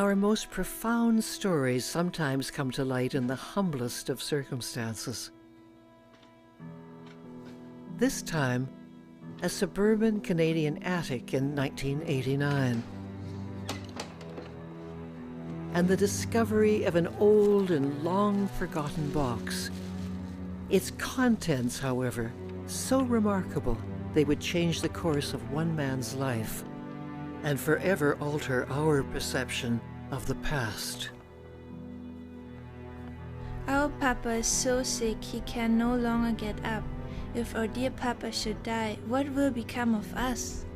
Our most profound stories sometimes come to light in the humblest of circumstances. This time, a suburban Canadian attic in 1989. And the discovery of an old and long-forgotten box. Its contents, however, so remarkable they would change the course of one man's life and forever alter our perception of the past. Our Papa is so sick he can no longer get up. If our dear Papa should die, what will become of us?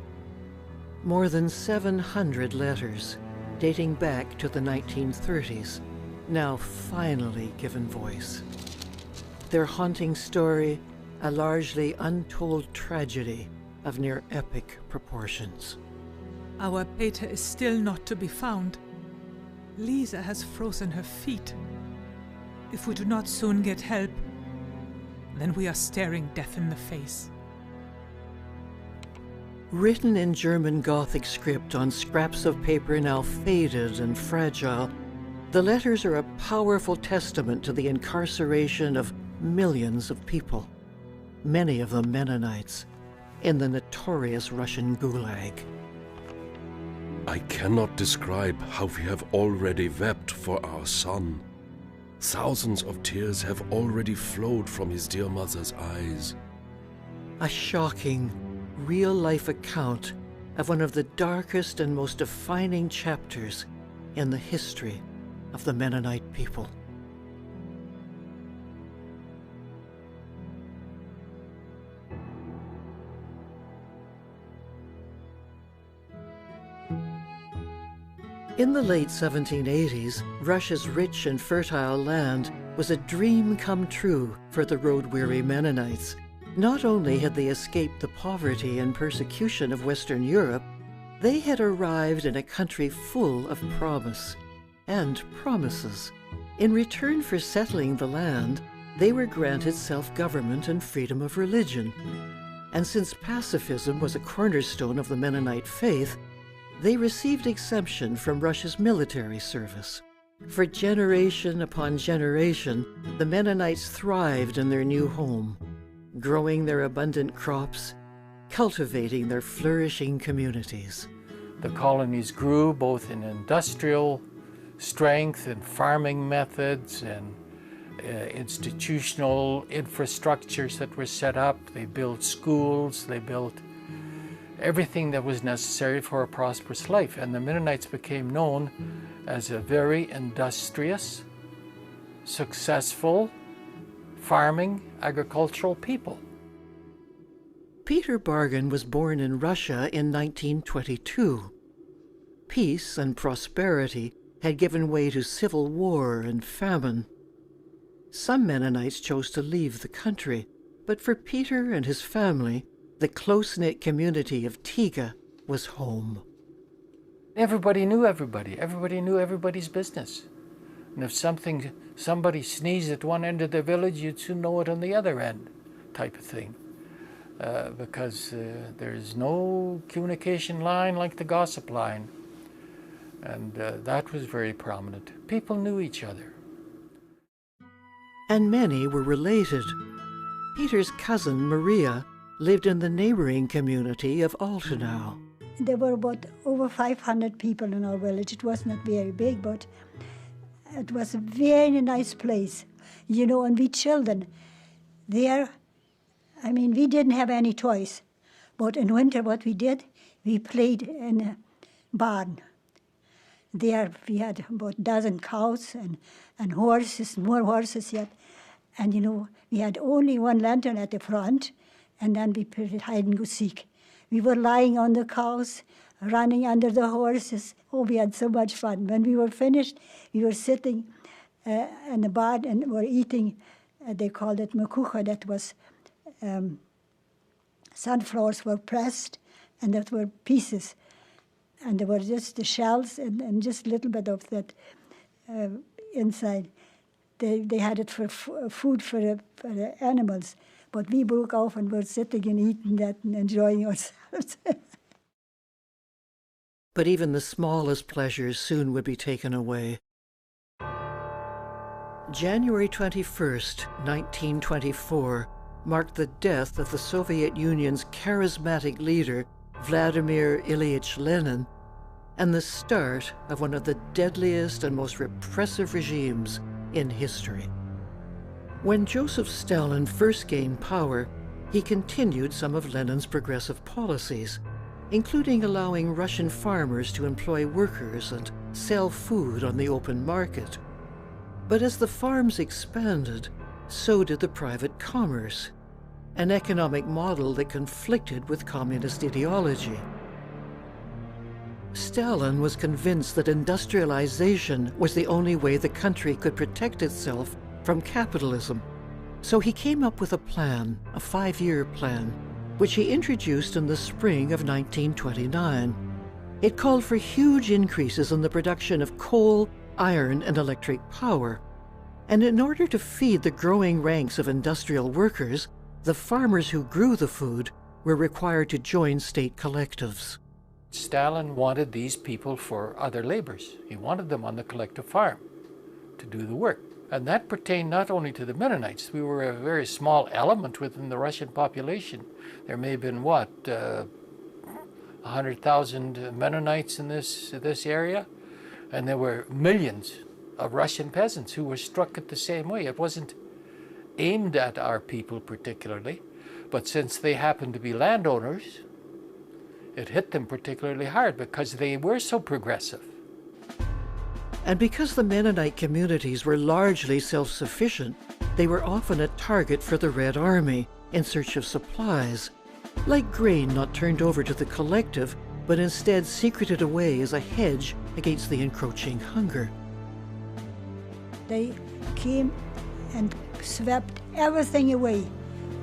More than 700 letters, dating back to the 1930s, now finally given voice. Their haunting story, a largely untold tragedy of near epic proportions. Our Peter is still not to be found. Lisa has frozen her feet. If we do not soon get help, then we are staring death in the face. Written in German Gothic script on scraps of paper now faded and fragile, the letters are a powerful testament to the incarceration of millions of people, many of them Mennonites, in the notorious Russian Gulag. I cannot describe how we have already wept for our son. Thousands of tears have already flowed from his dear mother's eyes. A shocking, real-life account of one of the darkest and most defining chapters in the history of the Mennonite people. In the late 1780s, Russia's rich and fertile land was a dream come true for the road-weary Mennonites. Not only had they escaped the poverty and persecution of Western Europe, they had arrived in a country full of promise and promises. In return for settling the land, they were granted self-government and freedom of religion. And since pacifism was a cornerstone of the Mennonite faith, they received exemption from Russia's military service. For generation upon generation, the Mennonites thrived in their new home, growing their abundant crops, cultivating their flourishing communities. The colonies grew both in industrial strength and farming methods and institutional infrastructures that were set up. They built schools, they built everything that was necessary for a prosperous life. And the Mennonites became known as a very industrious, successful, farming, agricultural people. Peter Bargan was born in Russia in 1922. Peace and prosperity had given way to civil war and famine. Some Mennonites chose to leave the country, but for Peter and his family, the close-knit community of Tiga was home. Everybody knew everybody. Everybody knew everybody's business. And if somebody sneezed at one end of the village, you'd soon know it on the other end, type of thing. Because there's no communication line like the gossip line. And that was very prominent. People knew each other. And many were related. Peter's cousin, Maria, lived in the neighboring community of Altenau. There were about over 500 people in our village. It was not very big, but it was a very nice place. You know, and we children, there, I mean, we didn't have any toys. But in winter, what we did, we played in a barn. There we had about a dozen cows and horses, more horses yet. And, you know, we had only one lantern at the front, and then we played hide and go seek. We were lying on the cows, running under the horses. Oh, we had so much fun. When we were finished, we were sitting in the barn and were eating, they called it makucha, that was, sunflowers were pressed, and that were pieces. And there were just the shells and just a little bit of that inside. They had it for food for the animals. But we broke off and were sitting and eating that and enjoying ourselves. But even the smallest pleasures soon would be taken away. January 21st, 1924, marked the death of the Soviet Union's charismatic leader, Vladimir Ilyich Lenin, and the start of one of the deadliest and most repressive regimes in history. When Joseph Stalin first gained power, he continued some of Lenin's progressive policies, including allowing Russian farmers to employ workers and sell food on the open market. But as the farms expanded, so did the private commerce, an economic model that conflicted with communist ideology. Stalin was convinced that industrialization was the only way the country could protect itself from capitalism. So he came up with a plan, a 5-year plan, which he introduced in the spring of 1929. It called for huge increases in the production of coal, iron, and electric power. And in order to feed the growing ranks of industrial workers, the farmers who grew the food were required to join state collectives. Stalin wanted these people for other labors. He wanted them on the collective farm to do the work. And that pertained not only to the Mennonites. We were a very small element within the Russian population. There may have been, 100,000 Mennonites in this area? And there were millions of Russian peasants who were struck at the same way. It wasn't aimed at our people particularly, but since they happened to be landowners, it hit them particularly hard because they were so progressive. And because the Mennonite communities were largely self-sufficient, they were often a target for the Red Army in search of supplies, like grain not turned over to the collective, but instead secreted away as a hedge against the encroaching hunger. They came and swept everything away.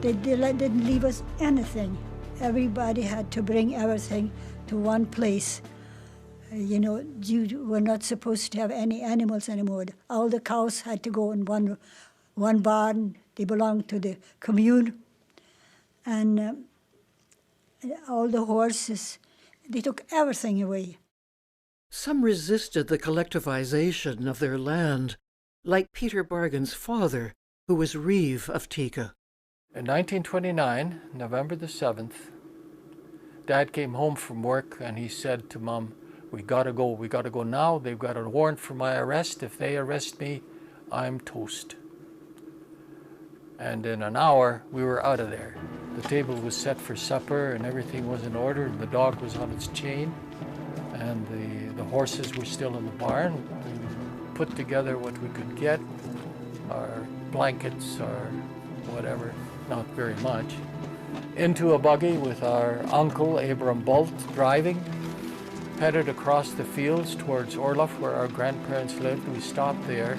They didn't leave us anything. Everybody had to bring everything to one place. You were not supposed to have any animals anymore. All the cows had to go in one barn. They belonged to the commune. And all the horses, they took everything away. Some resisted the collectivization of their land, like Peter Bargan's father, who was Reeve of Tika. In 1929, November the 7th, Dad came home from work and he said to Mom, we gotta go now. They've got a warrant for my arrest. If they arrest me, I'm toast. And in an hour, we were out of there. The table was set for supper and everything was in order. The dog was on its chain and the horses were still in the barn. We put together what we could get, our blankets or whatever, not very much, into a buggy with our uncle, Abram Bolt, driving, headed across the fields towards Orloff, where our grandparents lived. We stopped there.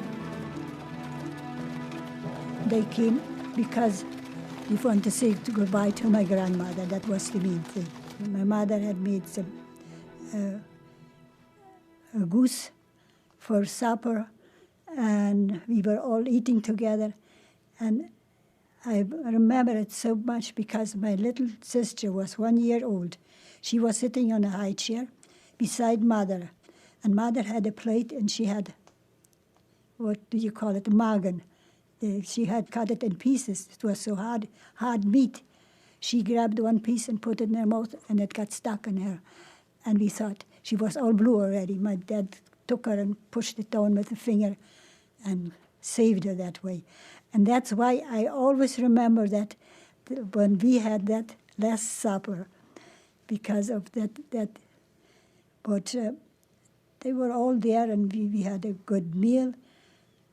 They came because we wanted to say goodbye to my grandmother. That was the main thing. My mother had made some a goose for supper, and we were all eating together. And I remember it so much because my little sister was 1 year old. She was sitting on a high chair beside Mother, and Mother had a plate, and she had, what do you call it, margan. She had cut it in pieces. It was so hard meat. She grabbed one piece and put it in her mouth, and it got stuck in her. And we thought, she was all blue already. My dad took her and pushed it down with a finger and saved her that way. And that's why I always remember that when we had that last supper, because of that. But they were all there, and we had a good meal.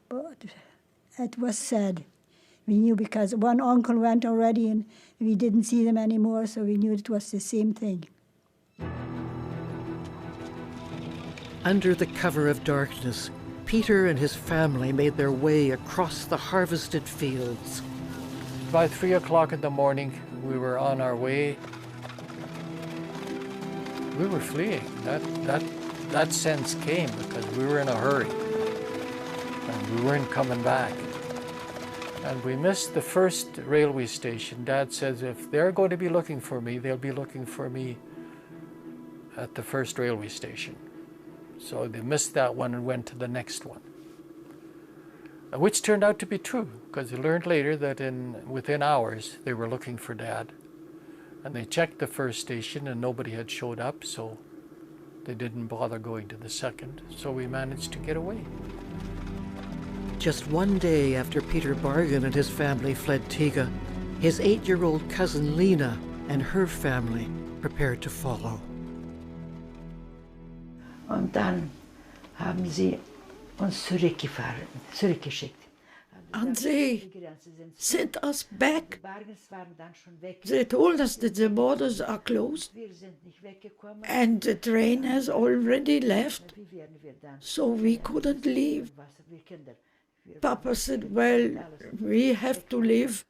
But it was sad. We knew because one uncle went already, and we didn't see them anymore, so we knew it was the same thing. Under the cover of darkness, Peter and his family made their way across the harvested fields. By 3 o'clock in the morning, we were on our way. We were fleeing. That sense came because we were in a hurry, and we weren't coming back. And we missed the first railway station. Dad says, if they're going to be looking for me, they'll be looking for me at the first railway station. So they missed that one and went to the next one, which turned out to be true, because they learned later that within hours they were looking for Dad. And they checked the first station and nobody had showed up, so they didn't bother going to the second. So we managed to get away. Just one day after Peter Bargan and his family fled Tiga, his 8-year-old cousin Lena and her family prepared to follow. Und dann haben sie uns zurückgeschickt. And they sent us back. They told us that the borders are closed and the train has already left, so we couldn't leave. Papa said, well, we have to leave.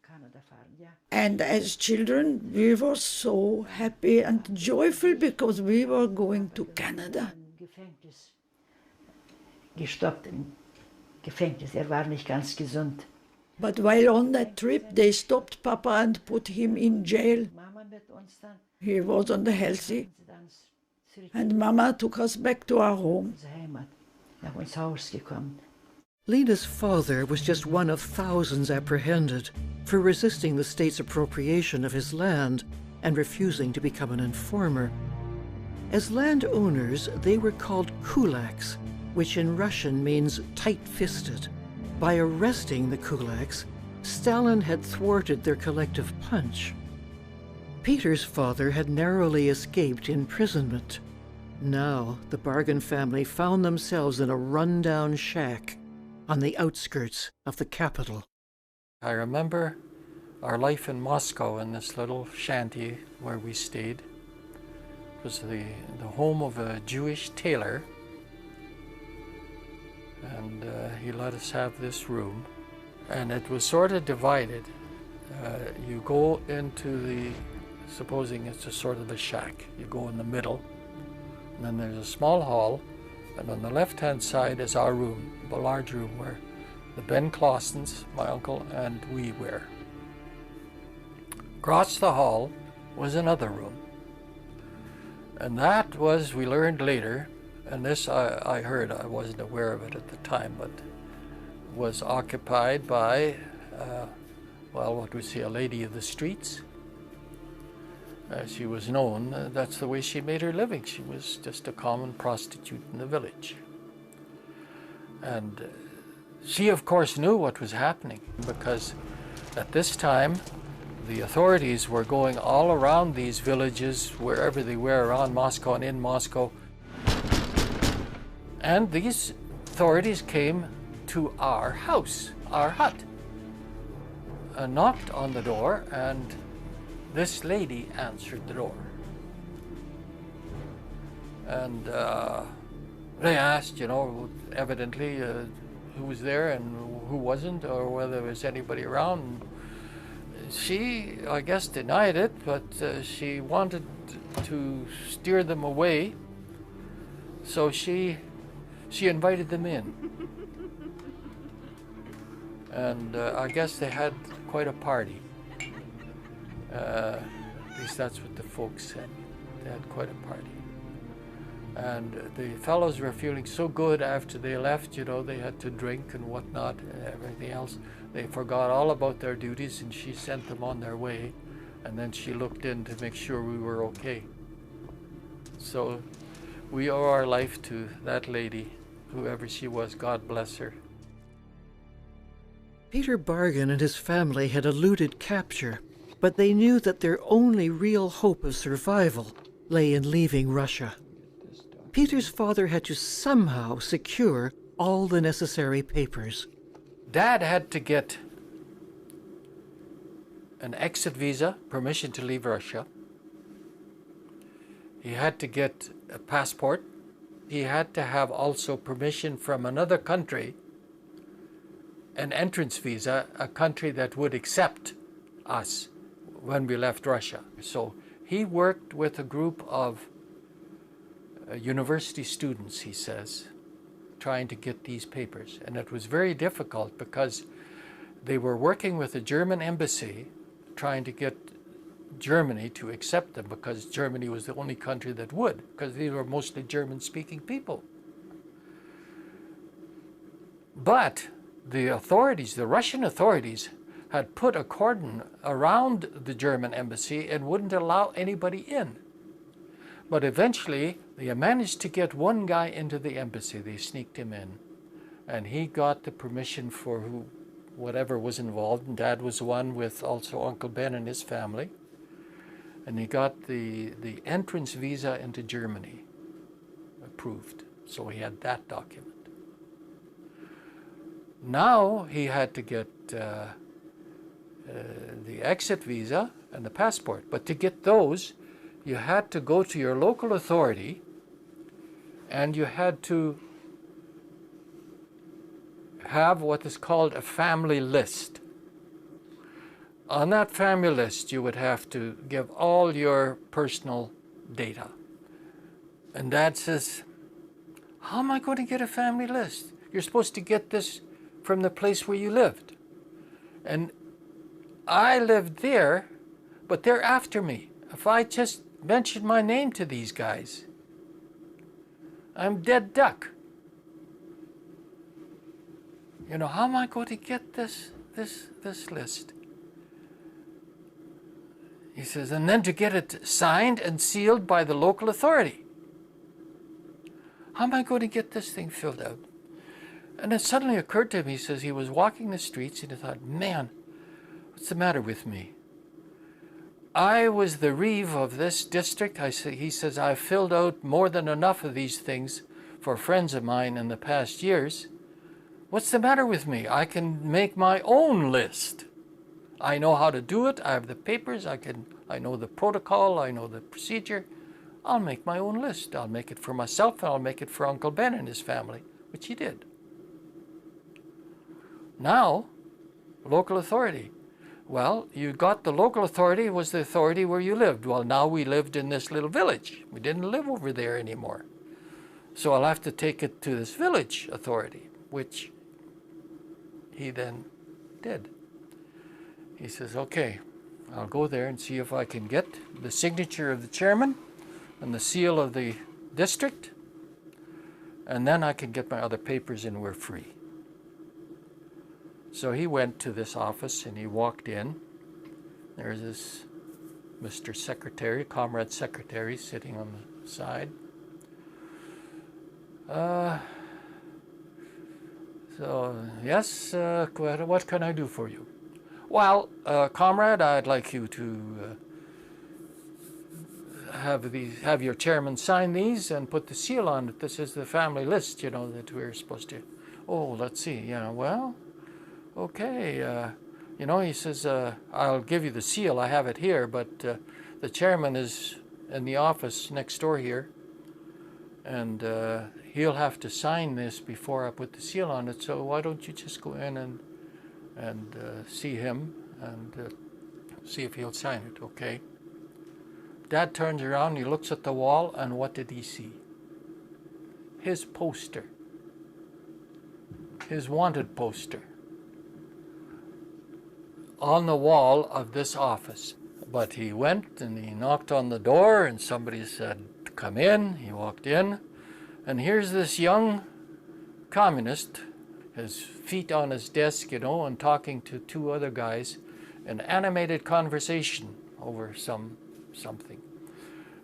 And as children, we were so happy and joyful because we were going to Canada. Gestoppt im Gefängnis, war nicht ganz gesund. But while on that trip, they stopped Papa and put him in jail. He wasn't healthy. And Mama took us back to our home. Nach uns Haus gekommen. Lena's father was just one of thousands apprehended for resisting the state's appropriation of his land and refusing to become an informer. As landowners, they were called kulaks, which in Russian means tight-fisted. By arresting the kulaks, Stalin had thwarted their collective punch. Peter's father had narrowly escaped imprisonment. Now the Bargan family found themselves in a run-down shack on the outskirts of the capital. I remember our life in Moscow in this little shanty where we stayed. It was the home of a Jewish tailor, and he let us have this room. And it was sort of divided. You go into the, supposing it's a sort of a shack, you go in the middle, and then there's a small hall, and on the left-hand side is our room, a large room where the Ben Clausens, my uncle, and we were. Across the hall was another room. And that was, we learned later, and this I heard, I wasn't aware of it at the time, but was occupied by, well, what we say, a lady of the streets. She was known, that's the way she made her living. She was just a common prostitute in the village. And she, of course, knew what was happening, because at this time, the authorities were going all around these villages, wherever they were, around Moscow and in Moscow. And these authorities came to our house, our hut, knocked on the door, and this lady answered the door. And they asked, you know, evidently who was there and who wasn't, or whether there was anybody around. She, I guess, denied it, but she wanted to steer them away, so she invited them in. And I guess they had quite a party. At least that's what the folks said. They had quite a party. And the fellows were feeling so good after they left, you know, they had to drink and whatnot, and everything else. They forgot all about their duties, and she sent them on their way, and then she looked in to make sure we were okay. So we owe our life to that lady, whoever she was, God bless her. Peter Bargan and his family had eluded capture, but they knew that their only real hope of survival lay in leaving Russia. Peter's father had to somehow secure all the necessary papers. Dad had to get an exit visa, permission to leave Russia. He had to get a passport. He had to have also permission from another country, an entrance visa, a country that would accept us when we left Russia. So he worked with a group of university students, he says, trying to get these papers. And it was very difficult because they were working with the German embassy trying to get Germany to accept them, because Germany was the only country that would, because these were mostly German-speaking people. But the authorities, the Russian authorities, had put a cordon around the German embassy and wouldn't allow anybody in. But eventually, they managed to get one guy into the embassy. They sneaked him in. And he got the permission for whatever was involved. And Dad was one with also Uncle Ben and his family. And he got the entrance visa into Germany approved. So he had that document. Now he had to get the exit visa and the passport. But to get those, you had to go to your local authority and you had to have what is called a family list. On that family list, you would have to give all your personal data. And Dad says, how am I going to get a family list? You're supposed to get this from the place where you lived. And I lived there, but they're after me. If I just mention my name to these guys, I'm dead duck. You know, how am I going to get this list? He says, and then to get it signed and sealed by the local authority. How am I going to get this thing filled out? And it suddenly occurred to him, he says, he was walking the streets and he thought, man, what's the matter with me? I was the reeve of this district. He says, I've filled out more than enough of these things for friends of mine in the past years. What's the matter with me? I can make my own list. I know how to do it. I have the papers. I know the protocol. I know the procedure. I'll make my own list. I'll make it for myself and I'll make it for Uncle Ben and his family, which he did. Now, local authority. Well, you got the local authority was the authority where you lived. Well, now we lived in this little village. We didn't live over there anymore. So I'll have to take it to this village authority, which he then did. He says, okay, I'll go there and see if I can get the signature of the chairman and the seal of the district, and then I can get my other papers and we're free. So he went to this office and he walked in. There's this Mr. Secretary, Comrade Secretary, sitting on the side. So, yes, what can I do for you? Well, Comrade, I'd like you to have your chairman sign these and put the seal on it. This is the family list, you know, that we're supposed to. Oh, let's see. Yeah, well, okay. You know, he says, I'll give you the seal. I have it here, but the chairman is in the office next door here, and he'll have to sign this before I put the seal on it. So why don't you just go in and see him and see if he'll sign it, okay? Dad turns around, he looks at the wall, and what did he see? His poster. His wanted poster on the wall of this office. But he went and he knocked on the door and somebody said, come in. He walked in, and here's this young communist, his feet on his desk, you know, and talking to two other guys, an animated conversation over something.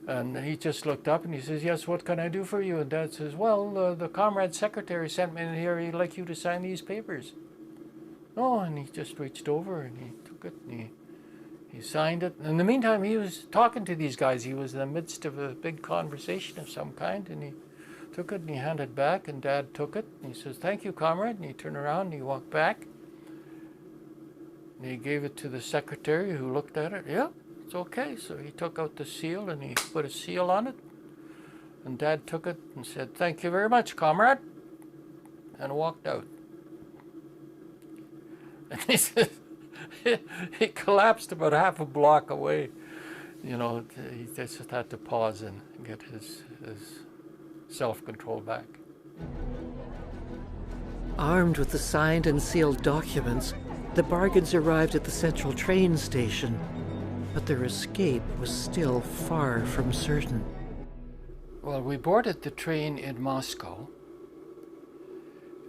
And he just looked up and he says, yes, what can I do for you? And Dad says, well, the Comrade Secretary sent me in here. He'd like you to sign these papers. Oh, and he just reached over and he took it and he signed it. In the meantime, he was talking to these guys. He was in the midst of a big conversation of some kind, and he took it and he handed it back, and Dad took it. And he says, thank you, Comrade. And he turned around and he walked back. And he gave it to the secretary, who looked at it. Yeah, it's okay. So he took out the seal and he put a seal on it. And Dad took it and said, thank you very much, Comrade, and walked out. And he said, he collapsed about half a block away. You know, he just had to pause and get his self-control back. Armed with the signed and sealed documents, the Bargans arrived at the central train station. but their escape was still far from certain. Well, we boarded the train in Moscow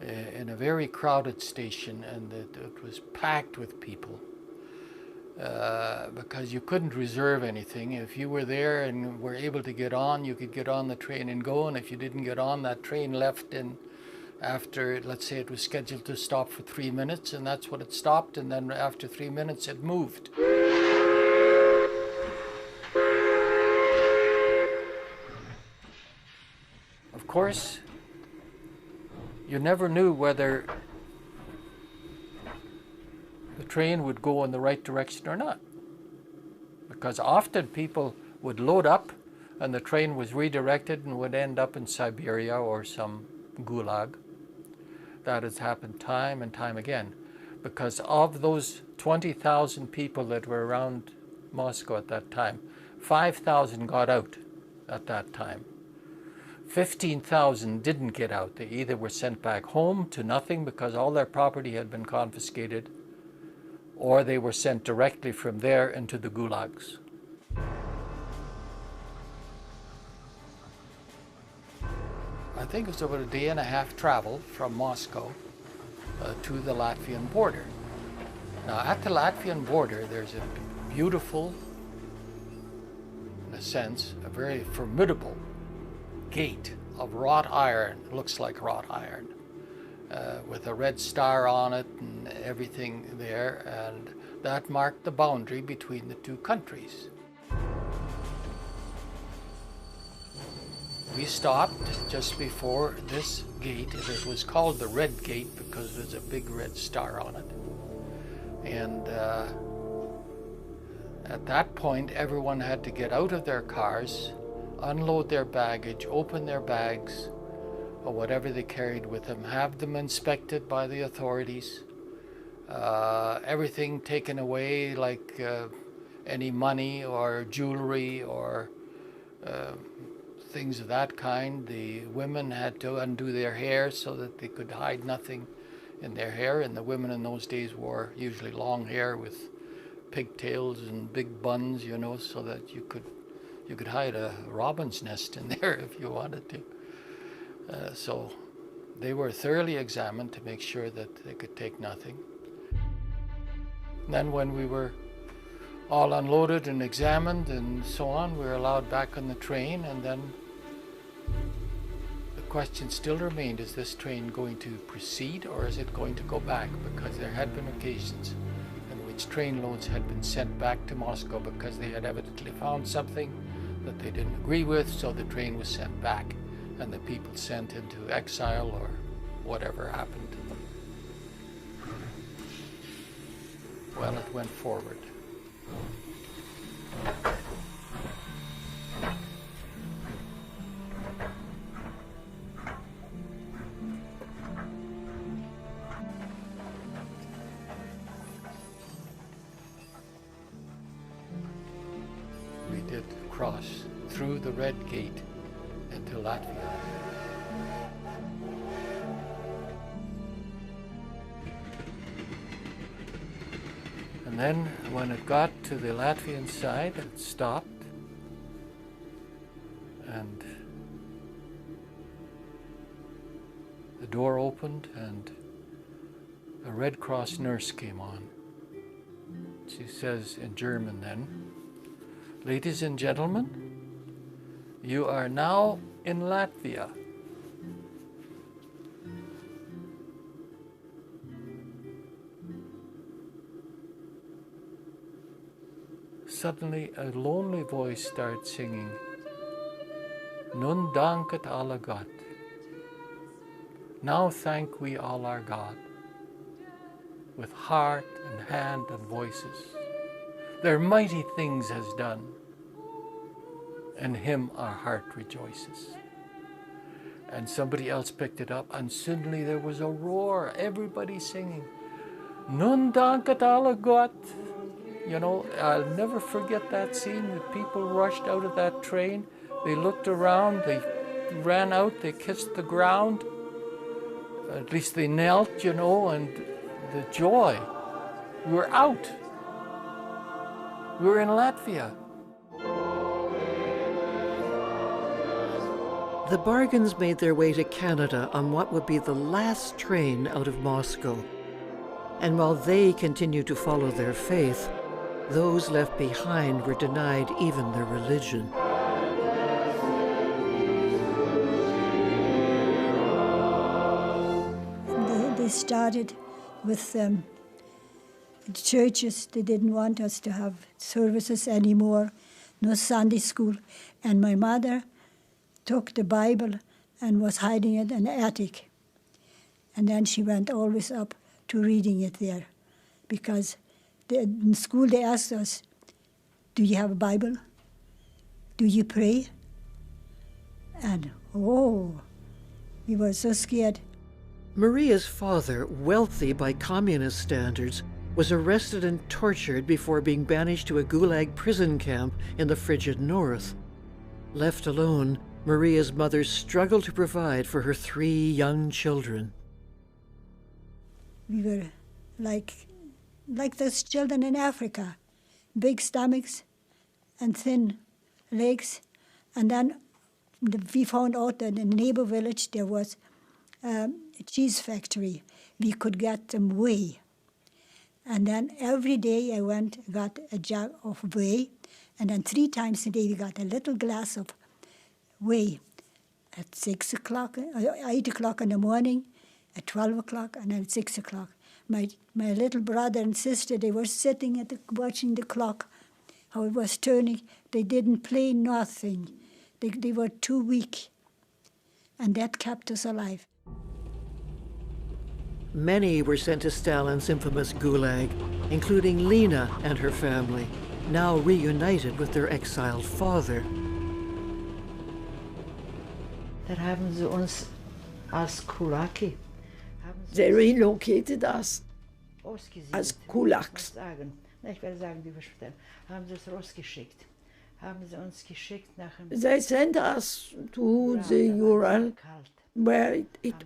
in a very crowded station, and it was packed with people because you couldn't reserve anything. If you were there and were able to get on, you could get on the train and go, and if you didn't get on, that train left in after, let's say it was scheduled to stop for 3 minutes, and that's what it stopped, and then after 3 minutes it moved. Of course, you never knew whether the train would go in the right direction or not, because often people would load up and the train was redirected and would end up in Siberia or some gulag. That has happened time and time again, because of those 20,000 people that were around Moscow at that time, 5,000 got out at that time. 15,000 didn't get out. They either were sent back home to nothing because all their property had been confiscated, or they were sent directly from there into the gulags. I think it was about a day and a half travel from Moscow to the Latvian border. Now, at the Latvian border, there's a beautiful, in a sense, a very formidable gate of wrought iron. It looks like wrought iron, with a red star on it and everything there, and that marked the boundary between the two countries. We stopped just before this gate. It was called the Red Gate because there's a big red star on it. And at that point, everyone had to get out of their cars, unload their baggage, open their bags, or whatever they carried with them, have them inspected by the authorities, everything taken away, like any money or jewelry or things of that kind. The women had to undo their hair so that they could hide nothing in their hair, and the women in those days wore usually long hair with pigtails and big buns, you know, so that you could hide a robin's nest in there if you wanted to. So they were thoroughly examined to make sure that they could take nothing. And then when we were all unloaded and examined and so on, we were allowed back on the train, and then the question still remained, is this train going to proceed or is it going to go back? Because there had been occasions in which train loads had been sent back to Moscow because they had evidently found something that they didn't agree with, so the train was sent back and the people sent into exile or whatever happened to them. Well, it went forward. We did cross through the Red Gate into Latvia. And then when it got to the Latvian side, it stopped, and the door opened and a Red Cross nurse came on. She says in German then, "Ladies and gentlemen, you are now in Latvia." Suddenly a lonely voice starts singing, "Nun danket alle Gott." Now thank we all our God, with heart and hand and voices. Their mighty things has done, and him our heart rejoices. And somebody else picked it up, and suddenly there was a roar, everybody singing, "Nun danket alle Gott." You know, I'll never forget that scene. The people rushed out of that train. They looked around, they ran out, they kissed the ground. At least they knelt, you know, and the joy. We were out. We were in Latvia. The Bargans made their way to Canada on what would be the last train out of Moscow. And while they continued to follow their faith, those left behind were denied even their religion. They started with the churches. They didn't want us to have services anymore, no Sunday school. And my mother took the Bible and was hiding it in the attic. And then she went always up to reading it there, because in school they asked us, do you have a Bible? Do you pray? And we were so scared. Maria's father, wealthy by communist standards, was arrested and tortured before being banished to a Gulag prison camp in the frigid north. Left alone, Maria's mother struggled to provide for her 3 young children. We were like those children in Africa, big stomachs and thin legs. And then we found out that in the neighbor village there was a cheese factory. We could get some whey. And then every day I got a jug of whey, and then 3 times a day we got a little glass of whey at 6 o'clock, 8 o'clock in the morning, at 12 o'clock, and then at 6 o'clock. My little brother and sister, they were sitting watching the clock, how it was turning. They didn't play nothing. They were too weak. And that kept us alive. Many were sent to Stalin's infamous Gulag, including Lena and her family, now reunited with their exiled father. Dann haben sie uns als Kulaki. They relocated us as kulaks. Ich werde sagen, wie wir später. Haben sie es rausgeschickt. Haben sie uns geschickt nach dem. They sent us to the Ural, where it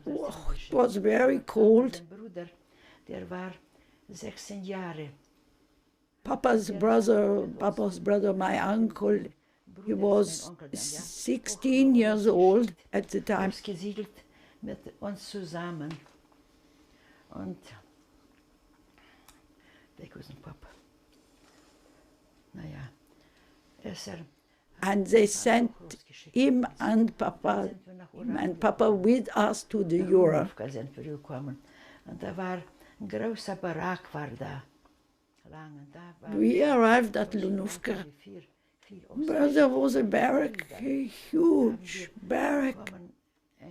was very cold. Bruder, der war 16 Jahre. Papa's brother, my uncle, he was 16 years old at the time. Ausgesiedelt mit uns zusammen. Und weg aus dem Papa. Naja, and they sent him and Papa with us to the Ural. Und da war ein großer Barack war da. We arrived at Lunovka, where there was a barrack, a huge barrack,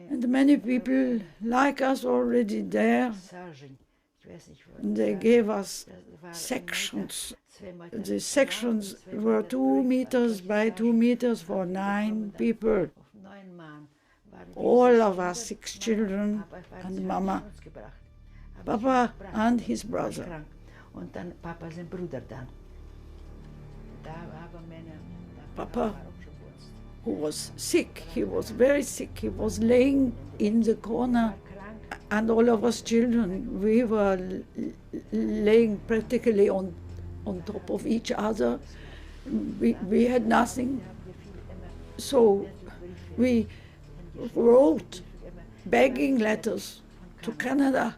and many people like us already there. They gave us sections. The sections were 2 meters by 2 meters for 9 people. All of us 6 children and Mama, Papa and his brother. Und dann Papa sein Bruder dann. Papa, who was sick, he was very sick. He was laying in the corner, and all of us children, we were laying practically on top of each other. We had nothing, so we wrote begging letters to Canada.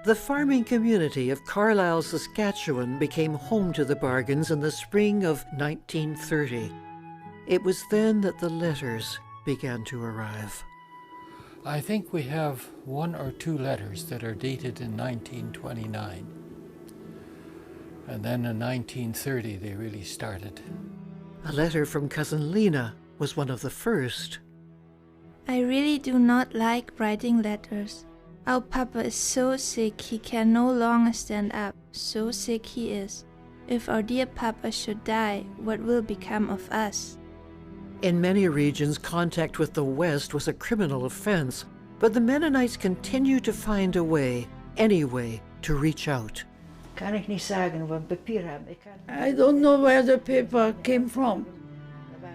The farming community of Carlisle, Saskatchewan became home to the Bargans in the spring of 1930. It was then that the letters began to arrive. I think we have 1 or 2 letters that are dated in 1929. And then in 1930 they really started. A letter from cousin Lena was one of the first. I really do not like writing letters. Our Papa is so sick he can no longer stand up. So sick he is. If our dear Papa should die, what will become of us? In many regions, contact with the West was a criminal offense, but the Mennonites continued to find a way, any way, to reach out. Kann ich nicht sagen, wo Papier haben. I don't know where the paper came from.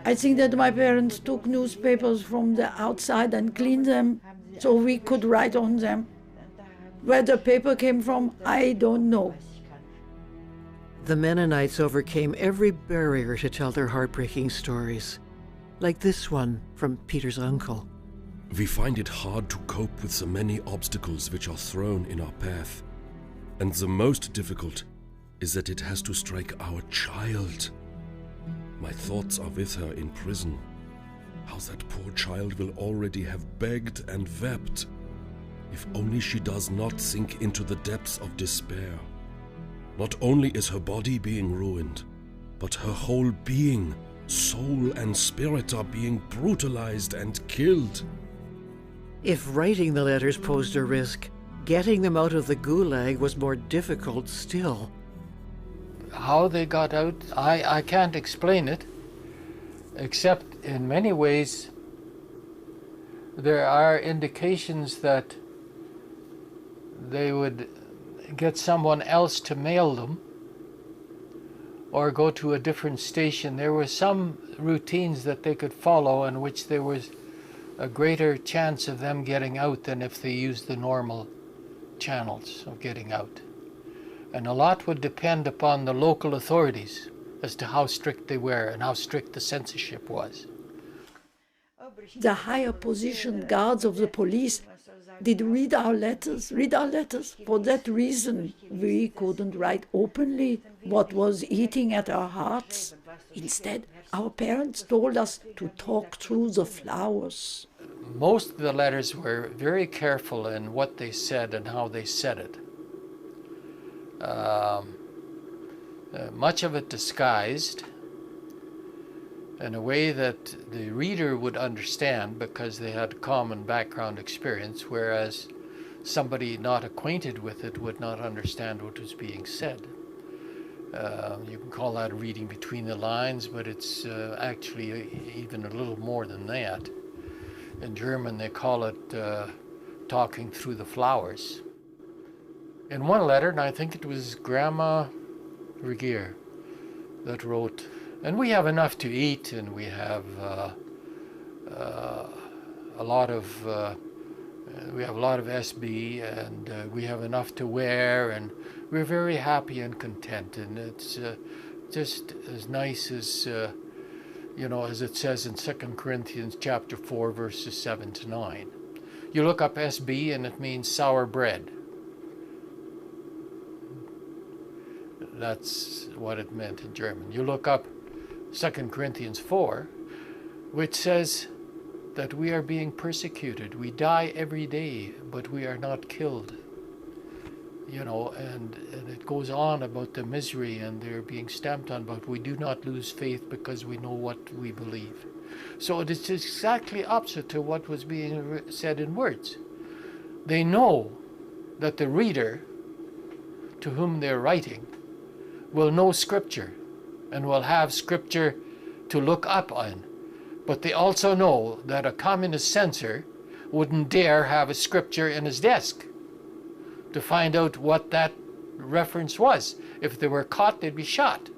I think that my parents took newspapers from the outside and cleaned them so we could write on them. Where the paper came from, I don't know. the Mennonites overcame every barrier to tell their heartbreaking stories, like this one from Peter's uncle. We find it hard to cope with the many obstacles which are thrown in our path. And the most difficult is that it has to strike our child. My thoughts are with her in prison. How that poor child will already have begged and wept, if only she does not sink into the depths of despair. Not only is her body being ruined, but her whole being, soul and spirit are being brutalized and killed. If writing the letters posed a risk, getting them out of the gulag was more difficult still. How they got out, I can't explain it, except in many ways there are indications that they would get someone else to mail them or go to a different station. There were some routines that they could follow in which there was a greater chance of them getting out than if they used the normal channels of getting out. And a lot would depend upon the local authorities as to how strict they were and how strict the censorship was. The higher positioned guards of the police did read our letters. For that reason, we couldn't write openly what was eating at our hearts. Instead, our parents told us to talk through the flowers. Most of the letters were very careful in what they said and how they said it. Much of it disguised in a way that the reader would understand because they had common background experience, whereas somebody not acquainted with it would not understand what was being said. You can call that reading between the lines, but it's actually even a little more than that. In German, they call it talking through the flowers. In one letter, and I think it was Grandma Regier that wrote, and we have enough to eat, and we have a lot of SB, and we have enough to wear, and we're very happy and content, and it's just as nice as as it says in 2 Corinthians chapter 4, verses 7 to 9. You look up SB, and it means sour bread. That's what it meant in German. You look up 2 Corinthians 4, which says that we are being persecuted. We die every day, but we are not killed. And it goes on about the misery and they're being stamped on, but we do not lose faith because we know what we believe. So it is exactly opposite to what was being said in words. They know that the reader to whom they're writing will know Scripture and will have Scripture to look up on. But they also know that a communist censor wouldn't dare have a Scripture in his desk to find out what that reference was. If they were caught, they'd be shot.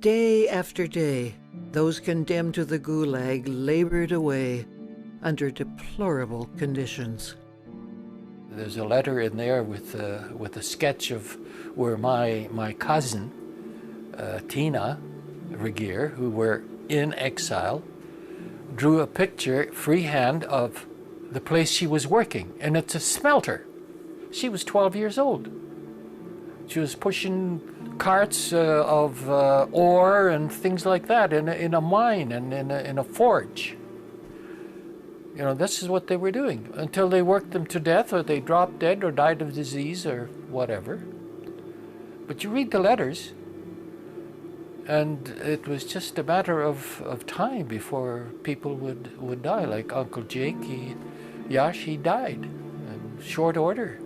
Day after day, those condemned to the gulag labored away under deplorable conditions. There's a letter in there with a sketch of where my cousin, Tina Regier, who were in exile, drew a picture freehand of the place she was working, and it's a smelter. She was 12 years old. She was pushing carts of ore and things like that in a mine and in a forge. This is what they were doing until they worked them to death, or they dropped dead or died of disease or whatever. But you read the letters, and it was just a matter of time before people would die. Like Uncle Jake, he died in short order.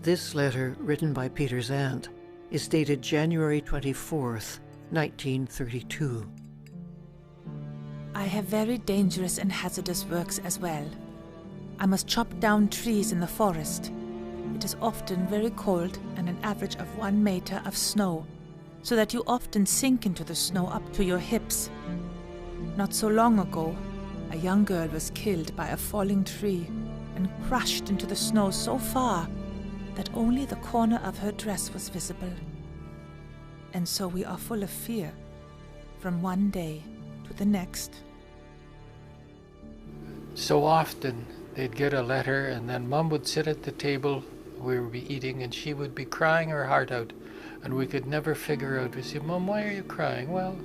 This letter, written by Peter's aunt, is dated January 24th, 1932. I have very dangerous and hazardous works as well. I must chop down trees in the forest. It is often very cold and an average of 1 meter of snow, so that you often sink into the snow up to your hips. Not so long ago, a young girl was killed by a falling tree and crushed into the snow so far that only the corner of her dress was visible. and so we are full of fear from one day to the next. So often they'd get a letter, and then Mum would sit at the table, we would be eating, and she would be crying her heart out, and we could never figure out. We say, "Mum, why are you crying?" "Well,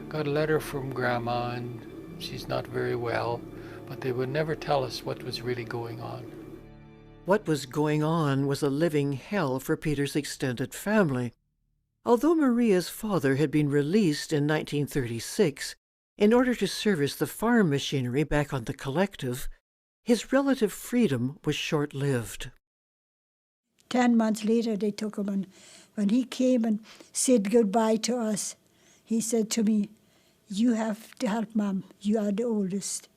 got a letter from Grandma, and she's not very well," but they would never tell us what was really going on. What was going on was a living hell for Peter's extended family. Although Maria's father had been released in 1936 in order to service the farm machinery back on the collective, his relative freedom was short-lived. 10 months later, they took him, and when he came and said goodbye to us, he said to me, "You have to help Mom. You are the oldest."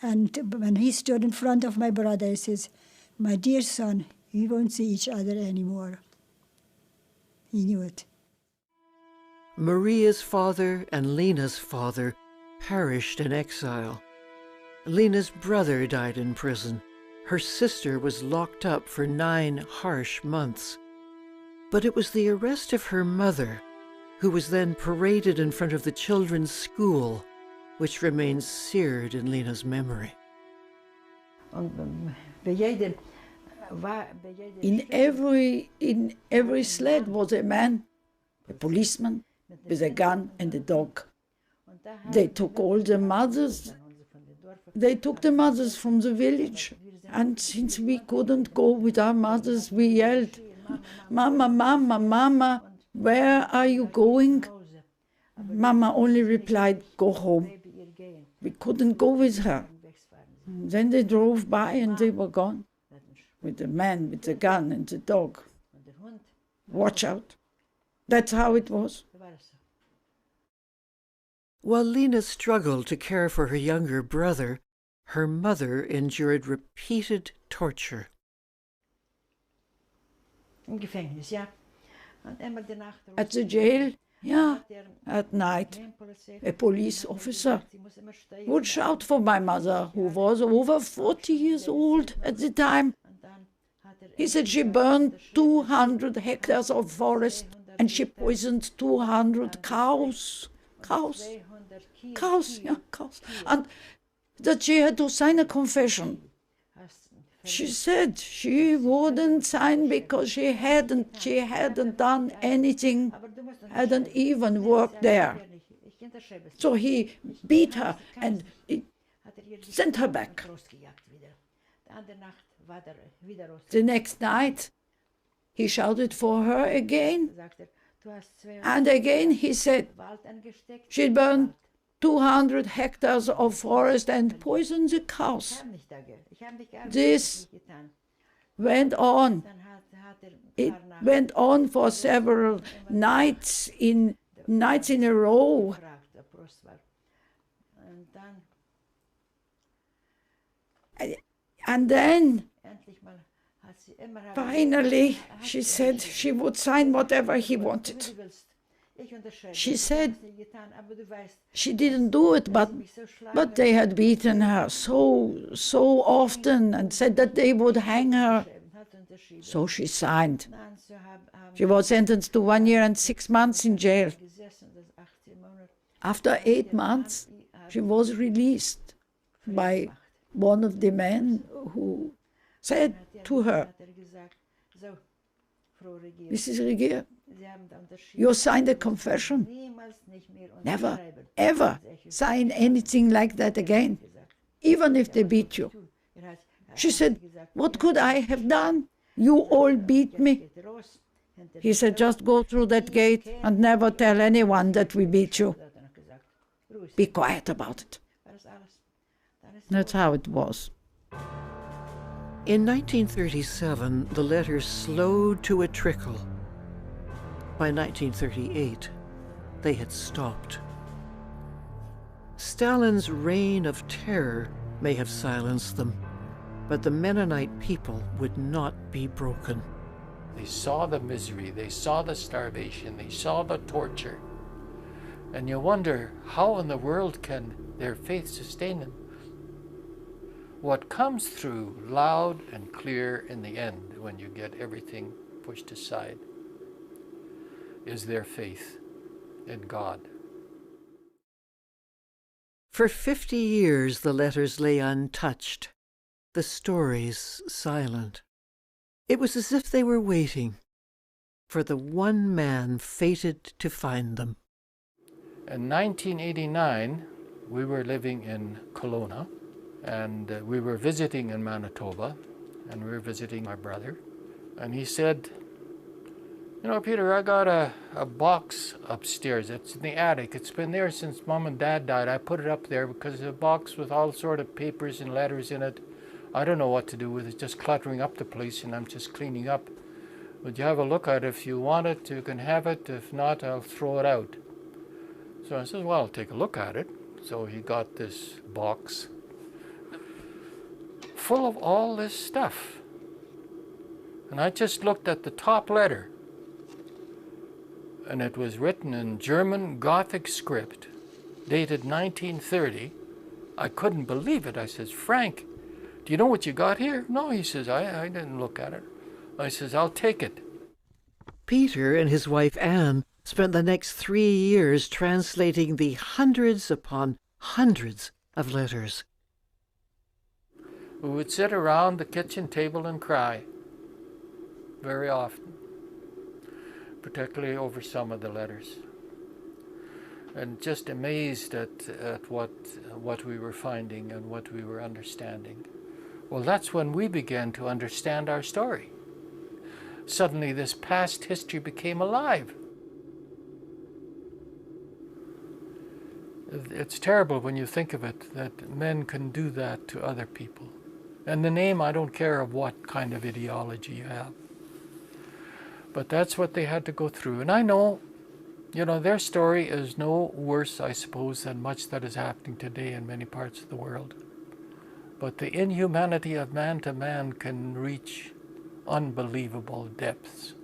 And when he stood in front of my brother, he says, "My dear son, we won't see each other anymore." He knew it. Maria's father and Lena's father perished in exile. Lena's brother died in prison. Her sister was locked up for 9 harsh months. But it was the arrest of her mother, who was then paraded in front of the children's school, which remains seared in Lena's memory. In every sled was a man, a policeman, with a gun and a dog. They took all the mothers. They took the mothers from the village, and since we couldn't go with our mothers, we yelled, "Mama, Mama, Mama, where are you going?" Mama only replied, "Go home." We couldn't go with her. Then they drove by and they were gone, with the man with the gun and the dog. Watch out. That's how it was. While Lena struggled to care for her younger brother, her mother endured repeated torture. At the jail, yeah, at night, a police officer would shout for my mother, who was over 40 years old at the time. He said she burned 200 hectares of forest and she poisoned 200 cows. Cows, yeah, cows. And that she had to sign a confession. She said she wouldn't sign because she hadn't done anything, hadn't even worked there. So he beat her and sent her back. The next night, he shouted for her again, and again he said she'd burned 200 hectares of forest and poisoned the cows. This went on. It went on for several nights in a row. And then, finally, she said she would sign whatever he wanted. She said she didn't do it, but they had beaten her so often and said that they would hang her. So she signed. She was sentenced to 1 year and 6 months in jail. After 8 months, she was released by one of the men who said to her, "Mrs. Regier, you signed a confession. Never, ever sign anything like that again, even if they beat you." She said, "What could I have done? You all beat me." He said, "Just go through that gate and never tell anyone that we beat you. Be quiet about it." That's how it was. In 1937, the letters slowed to a trickle. By 1938, they had stopped. Stalin's reign of terror may have silenced them, but the Mennonite people would not be broken. They saw the misery, they saw the starvation, they saw the torture. And you wonder, how in the world can their faith sustain them? What comes through loud and clear in the end, when you get everything pushed aside, is their faith in God. For 50 years the letters lay untouched, the stories silent. It was as if they were waiting for the one man fated to find them. In 1989, we were living in Kelowna, and we were visiting in Manitoba, and we were visiting my brother. And he said, "You know, Peter, I got a box upstairs. It's in the attic. It's been there since Mom and Dad died. I put it up there because it's a box with all sort of papers and letters in it. I don't know what to do with it. It's just cluttering up the place, and I'm just cleaning up. Would you have a look at it? If you want it, you can have it. If not, I'll throw it out." So I said, "Well, I'll take a look at it." So he got this box full of all this stuff. And I just looked at the top letter, and it was written in German Gothic script, dated 1930. I couldn't believe it. I says, "Frank, do you know what you got here?" "No," he says, I didn't look at it. I says, "I'll take it." Peter and his wife Anne spent the next 3 years translating the hundreds upon hundreds of letters. We would sit around the kitchen table and cry very often, particularly over some of the letters, and just amazed at what we were finding and what we were understanding. Well, that's when we began to understand our story. Suddenly this past history became alive. It's terrible when you think of it, that men can do that to other people. And the name, I don't care of what kind of ideology you have. But that's what they had to go through. And I know, you know, their story is no worse, I suppose, than much that is happening today in many parts of the world. But the inhumanity of man to man can reach unbelievable depths.